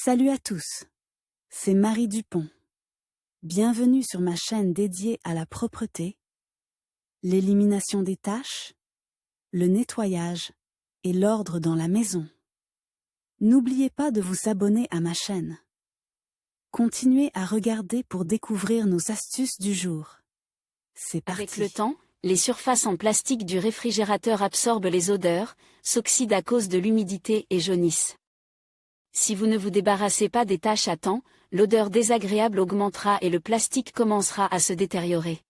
Salut à tous, c'est Marie Dupont. Bienvenue sur ma chaîne dédiée à la propreté, l'élimination des taches, le nettoyage et l'ordre dans la maison. N'oubliez pas de vous abonner à ma chaîne. Continuez à regarder pour découvrir nos astuces du jour. C'est parti. Avec le temps, les surfaces en plastique du réfrigérateur absorbent les odeurs, s'oxydent à cause de l'humidité et jaunissent. Si vous ne vous débarrassez pas des taches à temps, l'odeur désagréable augmentera et le plastique commencera à se détériorer.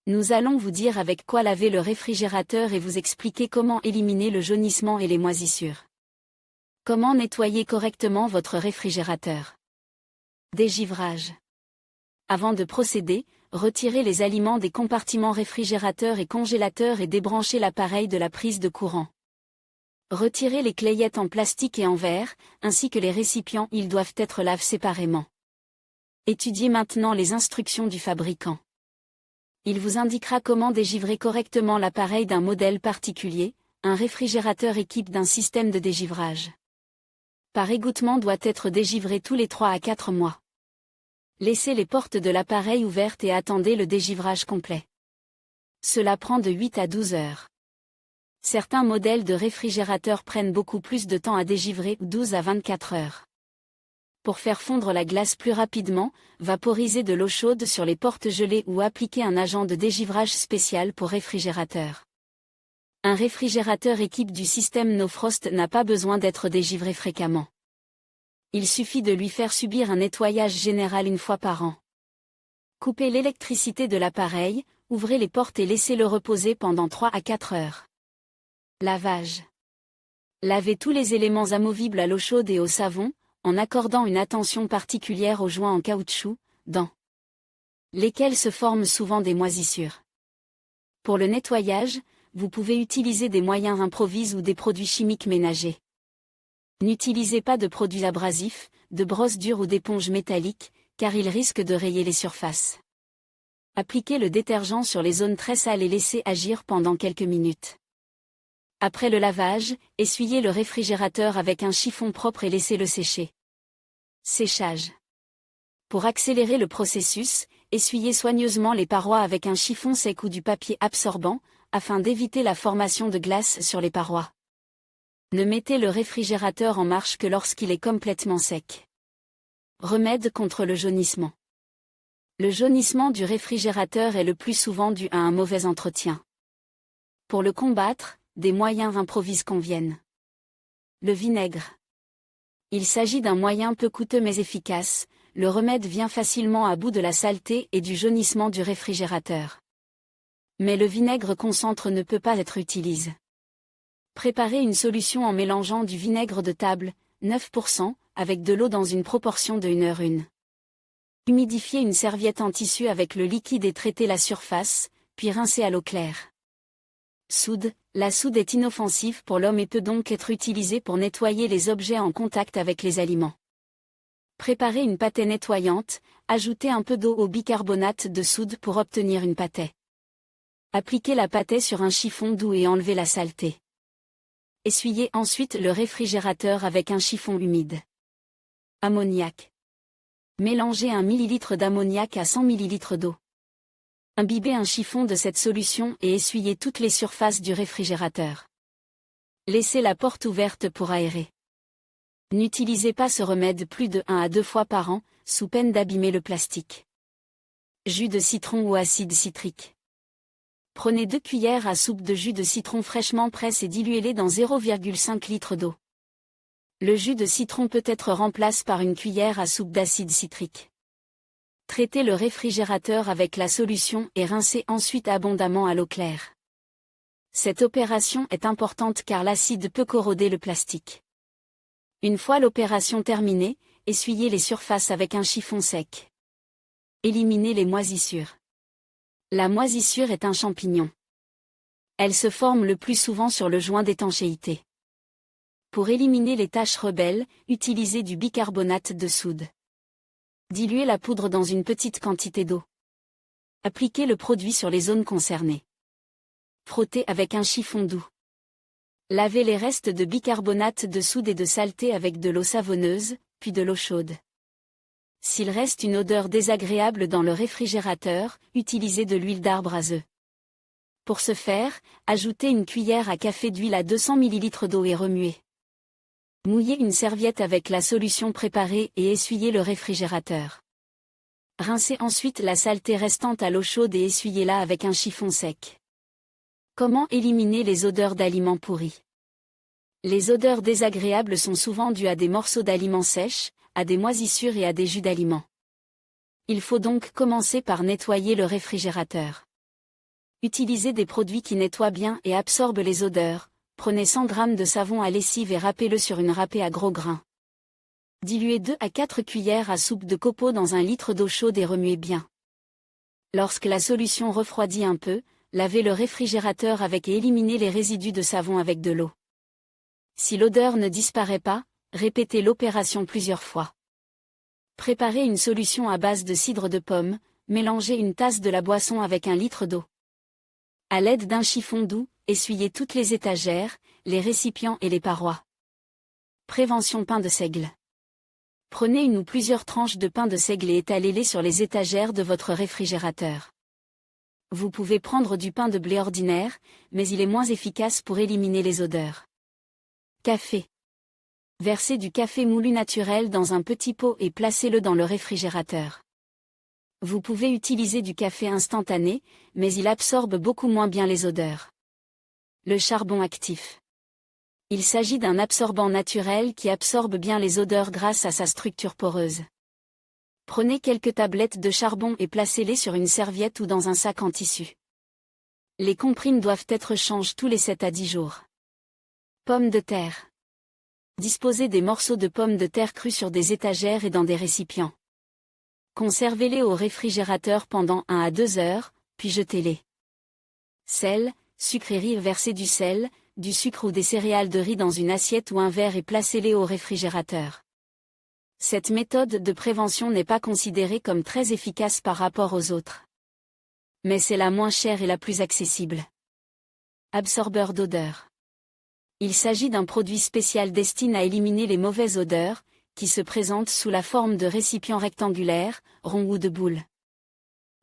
Nous allons vous dire avec quoi laver le réfrigérateur et vous expliquer comment éliminer le jaunissement et les moisissures. Comment nettoyer correctement votre réfrigérateur. Dégivrage. Avant de procéder, retirez les aliments des compartiments réfrigérateur et congélateur et débranchez l'appareil de la prise de courant. Retirez les clayettes en plastique et en verre, ainsi que les récipients, ils doivent être lavés séparément. Étudiez maintenant les instructions du fabricant. Il vous indiquera comment dégivrer correctement l'appareil d'un modèle particulier. Un réfrigérateur équipe d'un système de dégivrage. Par égouttement doit être dégivré tous les 3 à 4 mois. Laissez les portes de l'appareil ouvertes et attendez le dégivrage complet. Cela prend de 8 à 12 heures. Certains modèles de réfrigérateurs prennent beaucoup plus de temps à dégivrer, 12 à 24 heures. Pour faire fondre la glace plus rapidement, vaporisez de l'eau chaude sur les portes gelées ou appliquez un agent de dégivrage spécial pour réfrigérateur. Un réfrigérateur équipe du système No Frost n'a pas besoin d'être dégivré fréquemment. Il suffit de lui faire subir un nettoyage général une fois par an. Coupez l'électricité de l'appareil, ouvrez les portes et laissez-le reposer pendant 3 à 4 heures. Lavage. Lavez tous les éléments amovibles à l'eau chaude et au savon, en accordant une attention particulière aux joints en caoutchouc, dans lesquels se forment souvent des moisissures. Pour le nettoyage, vous pouvez utiliser des moyens improvisés ou des produits chimiques ménagers. N'utilisez pas de produits abrasifs, de brosses dures ou d'éponges métalliques, car ils risquent de rayer les surfaces. Appliquez le détergent sur les zones très sales et laissez agir pendant quelques minutes. Après le lavage, essuyez le réfrigérateur avec un chiffon propre et laissez-le sécher. Séchage. Pour accélérer le processus, essuyez soigneusement les parois avec un chiffon sec ou du papier absorbant, afin d'éviter la formation de glace sur les parois. Ne mettez le réfrigérateur en marche que lorsqu'il est complètement sec. Remède contre le jaunissement. Le jaunissement du réfrigérateur est le plus souvent dû à un mauvais entretien. Pour le combattre, des moyens improvisés conviennent. Le vinaigre. Il s'agit d'un moyen peu coûteux mais efficace, le remède vient facilement à bout de la saleté et du jaunissement du réfrigérateur. Mais le vinaigre concentré ne peut pas être utilisé. Préparez une solution en mélangeant du vinaigre de table, 9%, avec de l'eau dans une proportion de 1h1. Humidifiez une serviette en tissu avec le liquide et traitez la surface, puis rincez à l'eau claire. Soude. La soude est inoffensive pour l'homme et peut donc être utilisée pour nettoyer les objets en contact avec les aliments. Préparez une pâtée nettoyante, ajoutez un peu d'eau au bicarbonate de soude pour obtenir une pâtée. Appliquez la pâtée sur un chiffon doux et enlevez la saleté. Essuyez ensuite le réfrigérateur avec un chiffon humide. Ammoniac. Mélangez 1 ml d'ammoniac à 100 ml d'eau. Imbibez un chiffon de cette solution et essuyez toutes les surfaces du réfrigérateur. Laissez la porte ouverte pour aérer. N'utilisez pas ce remède plus de 1 à 2 fois par an, sous peine d'abîmer le plastique. Jus de citron ou acide citrique. Prenez 2 cuillères à soupe de jus de citron fraîchement pressé et diluez-les dans 0,5 litre d'eau. Le jus de citron peut être remplacé par une cuillère à soupe d'acide citrique. Traitez le réfrigérateur avec la solution et rincez ensuite abondamment à l'eau claire. Cette opération est importante car l'acide peut corroder le plastique. Une fois l'opération terminée, essuyez les surfaces avec un chiffon sec. Éliminez les moisissures. La moisissure est un champignon. Elle se forme le plus souvent sur le joint d'étanchéité. Pour éliminer les taches rebelles, utilisez du bicarbonate de soude. Diluez la poudre dans une petite quantité d'eau. Appliquez le produit sur les zones concernées. Frottez avec un chiffon doux. Lavez les restes de bicarbonate de soude et de saleté avec de l'eau savonneuse, puis de l'eau chaude. S'il reste une odeur désagréable dans le réfrigérateur, utilisez de l'huile d'arbre à œufs. Pour ce faire, ajoutez une cuillère à café d'huile à 200 ml d'eau et remuez. Mouillez une serviette avec la solution préparée et essuyez le réfrigérateur. Rincez ensuite la saleté restante à l'eau chaude et essuyez-la avec un chiffon sec. Comment éliminer les odeurs d'aliments pourris? Les odeurs désagréables sont souvent dues à des morceaux d'aliments sèches, à des moisissures et à des jus d'aliments. Il faut donc commencer par nettoyer le réfrigérateur. Utilisez des produits qui nettoient bien et absorbent les odeurs. Prenez 100 g de savon à lessive et râpez-le sur une râpée à gros grains. Diluez 2 à 4 cuillères à soupe de copeaux dans 1 litre d'eau chaude et remuez bien. Lorsque la solution refroidit un peu, lavez le réfrigérateur avec et éliminez les résidus de savon avec de l'eau. Si l'odeur ne disparaît pas, répétez l'opération plusieurs fois. Préparez une solution à base de cidre de pomme, mélangez une tasse de la boisson avec 1 litre d'eau. À l'aide d'un chiffon doux, essuyez toutes les étagères, les récipients et les parois. Prévention pain de seigle. Prenez une ou plusieurs tranches de pain de seigle et étalez-les sur les étagères de votre réfrigérateur. Vous pouvez prendre du pain de blé ordinaire, mais il est moins efficace pour éliminer les odeurs. Café. Versez du café moulu naturel dans un petit pot et placez-le dans le réfrigérateur. Vous pouvez utiliser du café instantané, mais il absorbe beaucoup moins bien les odeurs. Le charbon actif. Il s'agit d'un absorbant naturel qui absorbe bien les odeurs grâce à sa structure poreuse. Prenez quelques tablettes de charbon et placez-les sur une serviette ou dans un sac en tissu. Les comprimes doivent être changées tous les 7 à 10 jours. Pommes de terre. Disposez des morceaux de pommes de terre crues sur des étagères et dans des récipients. Conservez-les au réfrigérateur pendant 1 à 2 heures, puis jetez-les. Sel, sucre et riz. Versez du sel, du sucre ou des céréales de riz dans une assiette ou un verre et placez-les au réfrigérateur. Cette méthode de prévention n'est pas considérée comme très efficace par rapport aux autres. Mais c'est la moins chère et la plus accessible. Absorbeur d'odeur. Il s'agit d'un produit spécial destiné à éliminer les mauvaises odeurs, qui se présentent sous la forme de récipients rectangulaires, ronds ou de boules.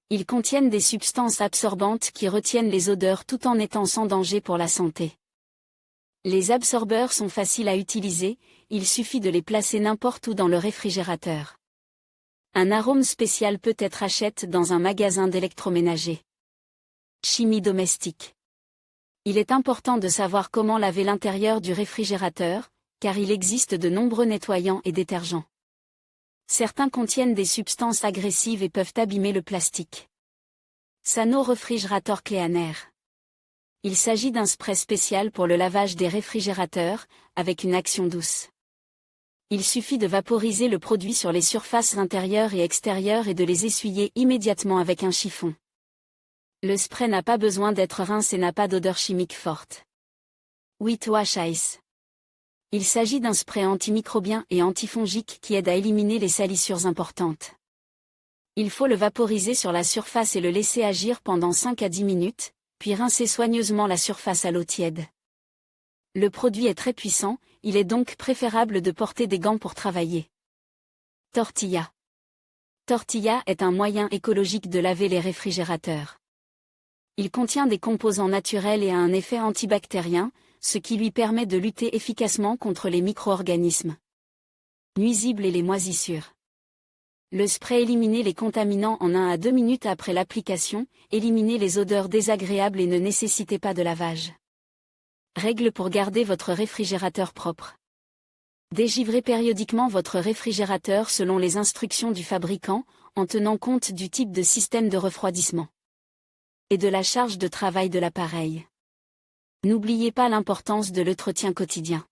Ils contiennent des substances absorbantes qui retiennent les odeurs tout en étant sans danger pour la santé. Les absorbeurs sont faciles à utiliser, il suffit de les placer n'importe où dans le réfrigérateur. Un arôme spécial peut être acheté dans un magasin d'électroménager. Chimie domestique. Il est important de savoir comment laver l'intérieur du réfrigérateur, car il existe de nombreux nettoyants et détergents. Certains contiennent des substances agressives et peuvent abîmer le plastique. Sano Refrigerator Clean Air. Il s'agit d'un spray spécial pour le lavage des réfrigérateurs, avec une action douce. Il suffit de vaporiser le produit sur les surfaces intérieures et extérieures et de les essuyer immédiatement avec un chiffon. Le spray n'a pas besoin d'être rincé et n'a pas d'odeur chimique forte. White Wash Ice. Il s'agit d'un spray antimicrobien et antifongique qui aide à éliminer les salissures importantes. Il faut le vaporiser sur la surface et le laisser agir pendant 5 à 10 minutes, puis rincer soigneusement la surface à l'eau tiède. Le produit est très puissant, il est donc préférable de porter des gants pour travailler. Tortilla. Tortilla est un moyen écologique de laver les réfrigérateurs. Il contient des composants naturels et a un effet antibactérien, ce qui lui permet de lutter efficacement contre les micro-organismes nuisibles et les moisissures. Le spray élimine les contaminants en 1 à 2 minutes après l'application, éliminez les odeurs désagréables et ne nécessitez pas de lavage. Règle pour garder votre réfrigérateur propre. Dégivrez périodiquement votre réfrigérateur selon les instructions du fabricant, en tenant compte du type de système de refroidissement et de la charge de travail de l'appareil. N'oubliez pas l'importance de l'entretien quotidien.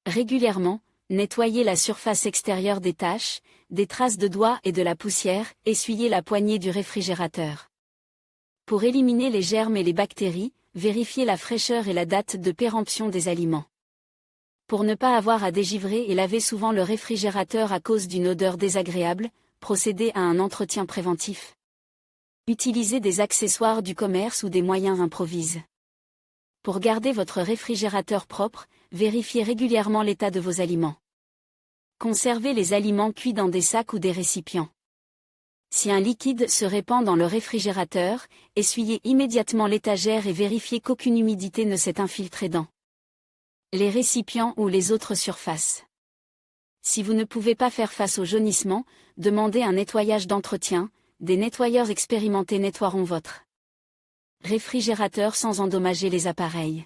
Régulièrement, nettoyez la surface extérieure des taches, des traces de doigts et de la poussière, essuyez la poignée du réfrigérateur. Pour éliminer les germes et les bactéries, vérifiez la fraîcheur et la date de péremption des aliments. Pour ne pas avoir à dégivrer et laver souvent le réfrigérateur à cause d'une odeur désagréable, procédez à un entretien préventif. Utilisez des accessoires du commerce ou des moyens improvisés. Pour garder votre réfrigérateur propre, vérifiez régulièrement l'état de vos aliments. Conservez les aliments cuits dans des sacs ou des récipients. Si un liquide se répand dans le réfrigérateur, essuyez immédiatement l'étagère et vérifiez qu'aucune humidité ne s'est infiltrée dans les récipients ou les autres surfaces. Si vous ne pouvez pas faire face au jaunissement, demandez un nettoyage d'entretien. Des nettoyeurs expérimentés nettoieront votre réfrigérateur sans endommager les appareils.